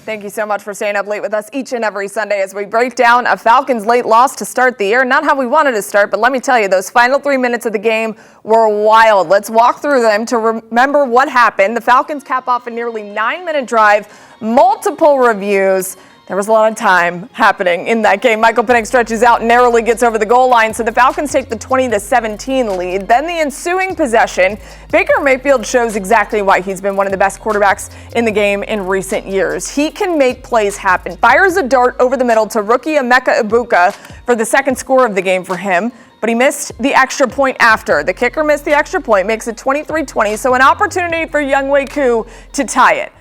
Thank you so much for staying up late with us each and every Sunday as we break down a Falcons late loss to start the year. Not how we wanted to start, but let me tell you, those final 3 minutes of the game were wild. Let's walk through them to remember what happened. The Falcons cap off a nearly 9-minute drive, multiple reviews. There was a lot of time happening in that game. Michael Penix stretches out and narrowly gets over the goal line, so the Falcons take the 20-17 lead. Then the ensuing possession, Baker Mayfield shows exactly why he's been one of the best quarterbacks in the game in recent years. He can make plays happen. Fires a dart over the middle to rookie Emeka Egbuka for the second score of the game for him, but he missed the extra point after. The kicker missed the extra point, makes it 23-20, so an opportunity for Younghoe Koo to tie it.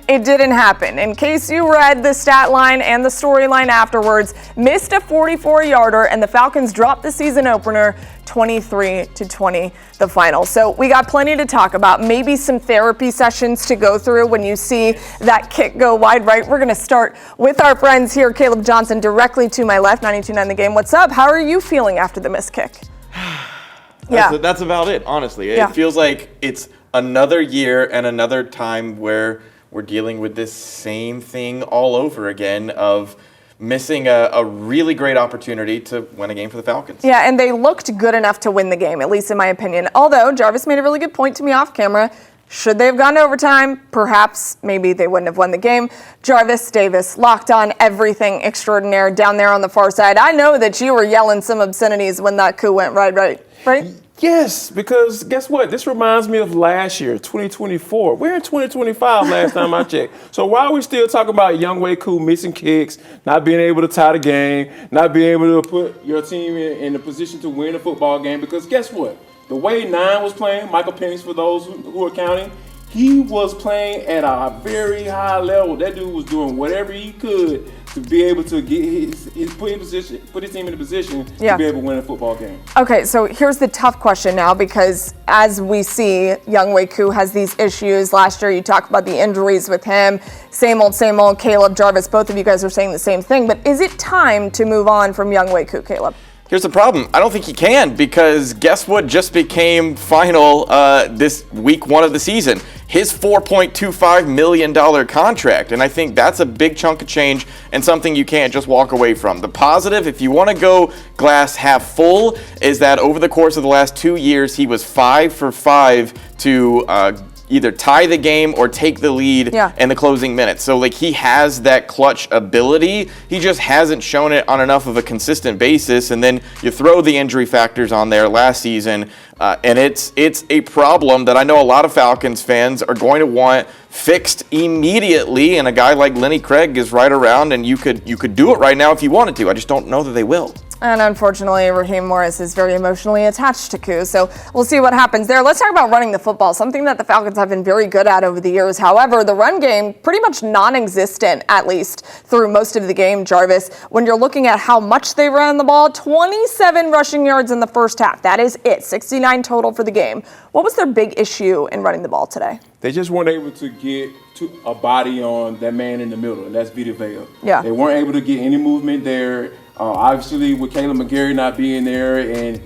It didn't happen. In case you read the stat line and the storyline afterwards, missed a 44-yarder, and the Falcons dropped the season opener 23-20, the final. So we got plenty to talk about, maybe some therapy sessions to go through when you see that kick go wide right. We're going to start with our friends here. Caleb Johnson directly to my left, 92.9 The Game. What's up? How are you feeling after the missed kick? That's about it, honestly. It feels like it's another year and another time where we're dealing with this same thing all over again of missing a really great opportunity to win a game for the Falcons. Yeah, and they looked good enough to win the game, at least in my opinion. Although Jarvis made a really good point to me off camera. Should they have gone to overtime? Perhaps, maybe they wouldn't have won the game. Jarvis Davis, locked on everything extraordinaire down there on the far side. I know that you were yelling some obscenities when that coup went right? Yes, because guess what? This reminds me of last year, 2024. We're in 2025 last time I checked. So why are we still talking about Younghoe Koo missing kicks, not being able to tie the game, not being able to put your team in a position to win a football game? Because guess what? The way Nine was playing, Michael Penix for those who are counting, he was playing at a very high level. That dude was doing whatever he could to be able to get put his team in a position to be able to win a football game. Okay, so here's the tough question now, because as we see, Younghoe Koo has these issues. Last year, you talked about the injuries with him. Same old, Caleb, Jarvis, both of you guys are saying the same thing. But is it time to move on from Younghoe Koo, Caleb? Here's the problem. I don't think he can, because guess what just became final this week one of the season? His $4.25 million contract. And I think that's a big chunk of change and something you can't just walk away from. The positive, if you want to go glass half full, is that over the course of the last 2 years, he was 5 for 5 to either tie the game or take the lead in the closing minutes. So he has that clutch ability. He just hasn't shown it on enough of a consistent basis. And then you throw the injury factors on there last season, and it's a problem that I know a lot of Falcons fans are going to want fixed immediately. And a guy like Lenny Craig is right around, and you could do it right now if you wanted to. I just don't know that they will. And unfortunately, Raheem Morris is very emotionally attached to Koo, so we'll see what happens there. Let's talk about running the football, something that the Falcons have been very good at over the years. However, the run game, pretty much non-existent, at least through most of the game, Jarvis. When you're looking at how much they ran the ball, 27 rushing yards in the first half. That is it, 69 total for the game. What was their big issue in running the ball today? They just weren't able to get a body on that man in the middle, and that's Vita Vea. Yeah. They weren't able to get any movement there. Obviously, with Caleb McGarry not being there and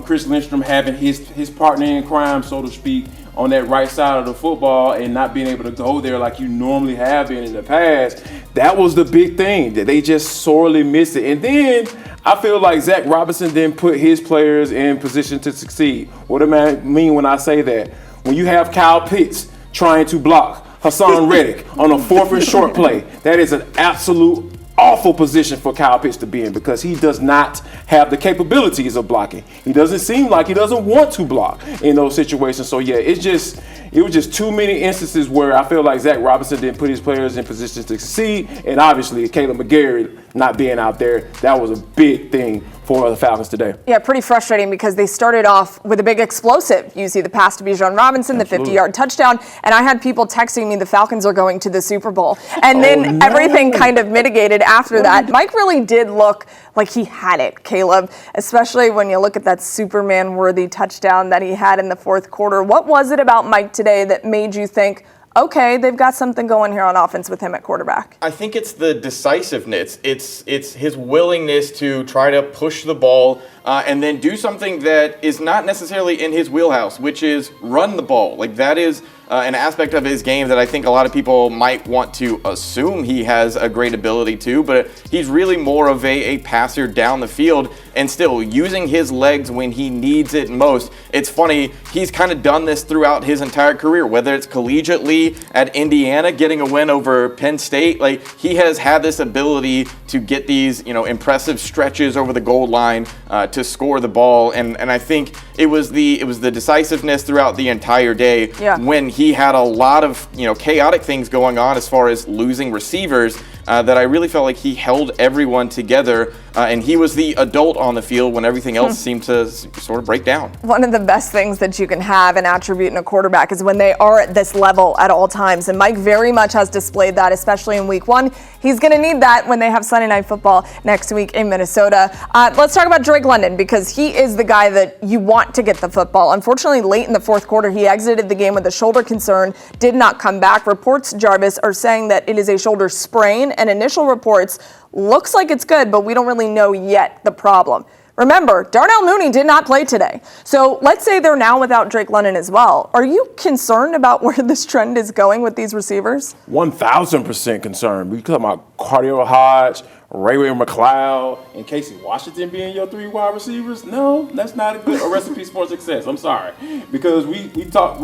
Chris Lindstrom having his partner in crime, so to speak, on that right side of the football and not being able to go there like you normally have been in the past, that was the big thing, that they just sorely missed it. And then I feel like Zach Robinson didn't put his players in position to succeed. What do I mean when I say that? When you have Kyle Pitts trying to block Hassan Reddick on a 4th and short play, that is an absolute awful position for Kyle Pitts to be in, because he does not have the capabilities of blocking. He doesn't seem like he doesn't want to block in those situations. So it was just too many instances where I feel like Zach Robinson didn't put his players in positions to succeed, and obviously Caleb McGarry not being out there, that was a big thing for the Falcons today. Yeah, pretty frustrating, because they started off with a big explosive. You see the pass to Bijan Robinson, the 50-yard touchdown, and I had people texting me the Falcons are going to the Super Bowl. And then everything kind of mitigated after that. Mike really did look like he had it, Caleb, especially when you look at that Superman-worthy touchdown that he had in the fourth quarter. What was it about Mike today that made you think, okay, they've got something going here on offense with him at quarterback? I think it's the decisiveness. It's his willingness to try to push the ball and then do something that is not necessarily in his wheelhouse, which is run the ball. Like, that is an aspect of his game that I think a lot of people might want to assume he has a great ability to, but he's really more of a passer down the field and still using his legs when he needs it most. It's funny, he's kind of done this throughout his entire career, whether it's collegiately at Indiana, getting a win over Penn State. Like, he has had this ability to get these, impressive stretches over the goal line to score the ball, and I think it was the decisiveness throughout the entire day when he had a lot of chaotic things going on as far as losing receivers that I really felt like he held everyone together, and he was the adult on the field when everything else seemed to sort of break down. One of the best things that you can have an attribute in a quarterback is when they are at this level at all times, and Mike very much has displayed that, especially in week 1. He's going to need that when they have Sunday Night Football next week in Minnesota. Let's talk about Drake London, because he is the guy that you want to get the football. Unfortunately, late in the fourth quarter, he exited the game with a shoulder concern, did not come back. Reports, Jarvis, are saying that it is a shoulder sprain, and initial reports looks like it's good, but we don't really know yet the problem. Remember, Darnell Mooney did not play today. So let's say they're now without Drake London as well. Are you concerned about where this trend is going with these receivers? 1,000% concerned. We talking about Cardio Hodge, Ray McLeod, and Casey Washington being your 3 wide receivers? No, that's not a recipe for success. I'm sorry, because we talked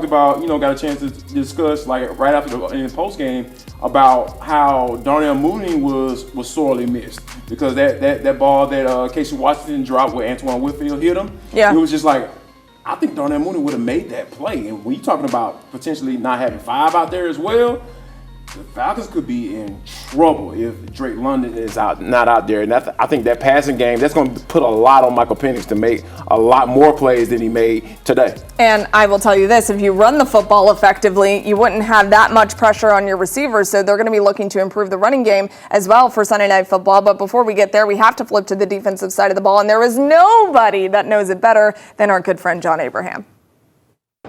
about, got a chance to discuss like right after in the post game about how Darnell Mooney was sorely missed, because that ball that Casey Washington dropped where Antoine Whitfield hit him. Yeah, it was just like, I think Darnell Mooney would have made that play. And when you're talking about potentially not having 5 out there as well, the Falcons could be in trouble if Drake London is not out there. And I think that passing game, that's going to put a lot on Michael Penix to make a lot more plays than he made today. And I will tell you this, if you run the football effectively, you wouldn't have that much pressure on your receivers, so they're going to be looking to improve the running game as well for Sunday Night Football. But before we get there, we have to flip to the defensive side of the ball, and there is nobody that knows it better than our good friend John Abraham.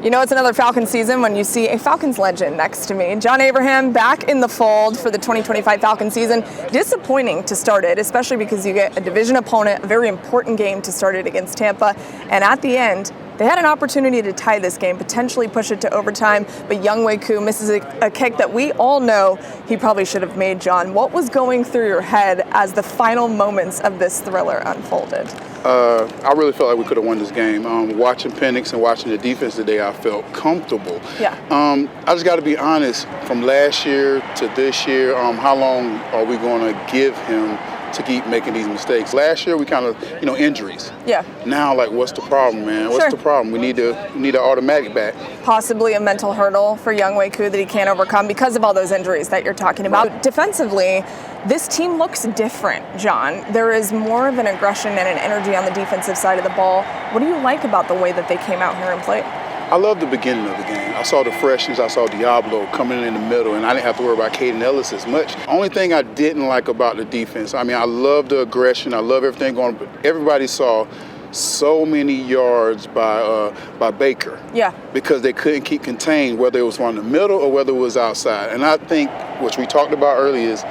It's another Falcons season when you see a Falcons legend next to me. John Abraham back in the fold for the 2025 Falcons season. Disappointing to start it, especially because you get a division opponent, a very important game to start it against Tampa. And at the end, they had an opportunity to tie this game, potentially push it to overtime, but Younghoe Koo misses a kick that we all know he probably should have made, John. What was going through your head as the final moments of this thriller unfolded? I really felt like we could have won this game. Watching Penix and watching the defense today, I felt comfortable. Yeah. I just got to be honest, from last year to this year, how long are we going to give him to keep making these mistakes? Last year we kind of, injuries. Yeah. Now, like, what's the problem, man? What's the problem? We need an automatic back. Possibly a mental hurdle for Younghoe Koo that he can't overcome because of all those injuries that you're talking about. Right. Defensively, this team looks different, John. There is more of an aggression and an energy on the defensive side of the ball. What do you like about the way that they came out here and played? I love the beginning of the game. I saw the freshness, I saw Diablo coming in the middle, and I didn't have to worry about Caden Ellis as much. Only thing I didn't like about the defense, I love the aggression, I love everything going, but everybody saw so many yards by Baker. Yeah. Because they couldn't keep contained, whether it was on the middle or whether it was outside. And I think, which we talked about earlier, is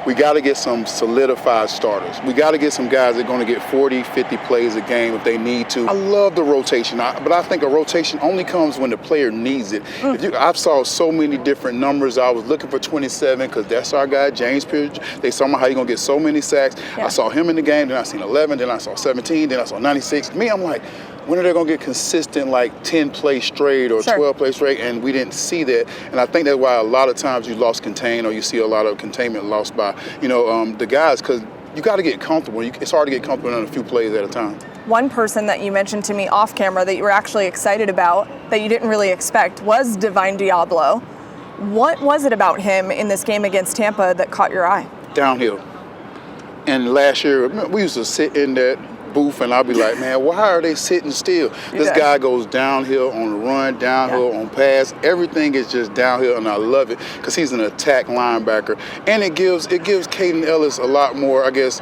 we got to get some solidified starters. We got to get some guys that are going to get 40, 50 plays a game if they need to. I love the rotation, but I think a rotation only comes when the player needs it. I've saw so many different numbers. I was looking for 27 because that's our guy, James Pierce. They saw how you're going to get so many sacks. Yeah. I saw him in the game, then I seen 11, then I saw 17, then I saw 96. Me, I'm like, when are they going to get consistent, like 10 plays straight or 12 plays straight? And we didn't see that. And I think that's why a lot of times you lost contain, or you see a lot of containment lost by, the guys, because you got to get comfortable. It's hard to get comfortable in a few plays at a time. One person that you mentioned to me off camera that you were actually excited about, that you didn't really expect, was Divine Diablo. What was it about him in this game against Tampa that caught your eye? Downhill. And last year, we used to sit in that booth and I'll be like, man, why are they sitting still? This guy goes downhill on the run, downhill on pass. Everything is just downhill, and I love it because he's an attack linebacker. And it gives Caden Ellis a lot more, I guess,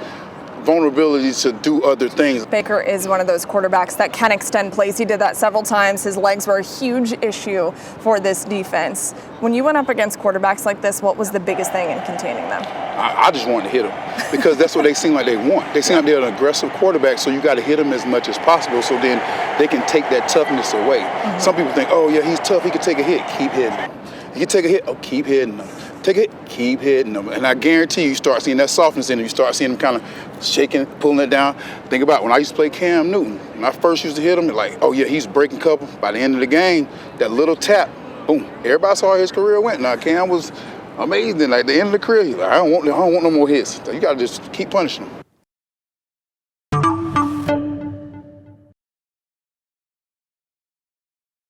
vulnerability to do other things. Baker is one of those quarterbacks that can extend plays. He did that several times. His legs were a huge issue for this defense. When you went up against quarterbacks like this, what was the biggest thing in containing them? I just wanted to hit them because that's what they seem like they want. They seem like they're an aggressive quarterback, so you got to hit them as much as possible so then they can take that toughness away. Mm-hmm. Some people think, oh, yeah, he's tough. He can take a hit. Keep hitting him. He can take a hit. Oh, keep hitting him. Take it, keep hitting them. And I guarantee you start seeing that softness in them. You start seeing them kind of shaking, pulling it down. Think about when I used to play Cam Newton. When I first used to hit him, like, oh, yeah, he's breaking cover. By the end of the game, that little tap, boom. Everybody saw how his career went. Now, Cam was amazing. Like, at the end of the career, he's like, I don't want no more hits. So you got to just keep punishing him.